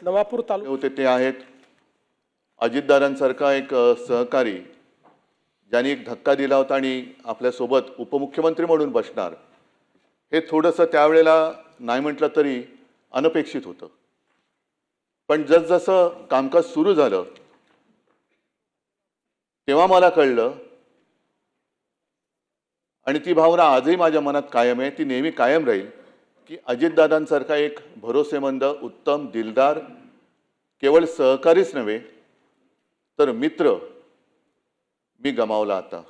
नवापूर तालुका होते ते आहेत अजितदादांसारखा एक सहकारी ज्यांनी एक धक्का दिला होता आणि आपल्यासोबत उपमुख्यमंत्री म्हणून बसणार, हे थोडंसं त्यावेळेला नाही म्हटलं तरी अनपेक्षित होतं. पण जसजसं कामकाज सुरू झालं तेव्हा मला कळलं, आणि ती भावना आजही माझ्या मनात कायम आहे, ती नेहमी कायम राहील, की अजितदादांसारखा एक भरोसेमंद, उत्तम, दिलदार केवळ सहकारीच नव्हे तर मित्र मी गमावला आता.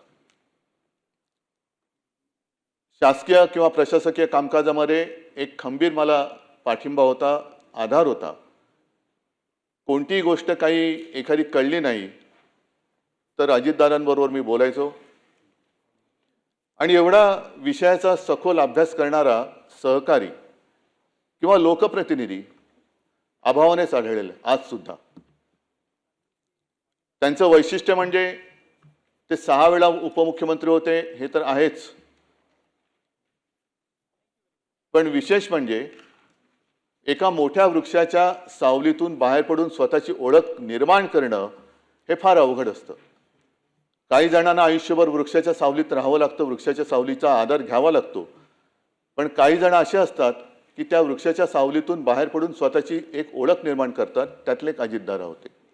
शासकीय किंवा प्रशासकीय कामकाजामध्ये एक खंबीर मला पाठिंबा होता, आधार होता. कोणतीही गोष्ट काही एखादी कळली नाही तर अजितदादांबरोबर मी बोलायचो, आणि एवढा विषयाचा सखोल अभ्यास करणारा सहकारी किंवा लोकप्रतिनिधी अभावानेच आढळले आज सुद्धा. त्यांचं वैशिष्ट्य म्हणजे ते 6 वेळा उपमुख्यमंत्री होते हे तर आहेच, पण विशेष म्हणजे एका मोठ्या वृक्षाच्या सावलीतून बाहेर पडून स्वतःची ओळख निर्माण करणं हे फार अवघड असतं. काही जणांना आयुष्यभर वृक्षाच्या सावलीत राहावं लागतं, वृक्षाच्या सावलीचा आधार घ्यावा लागतो, पण काही जण असे असतात की त्या वृक्षाच्या सावलीतून बाहेर पडून स्वतःची एक ओळख निर्माण करतात. त्यातले एक अजितदादा होते.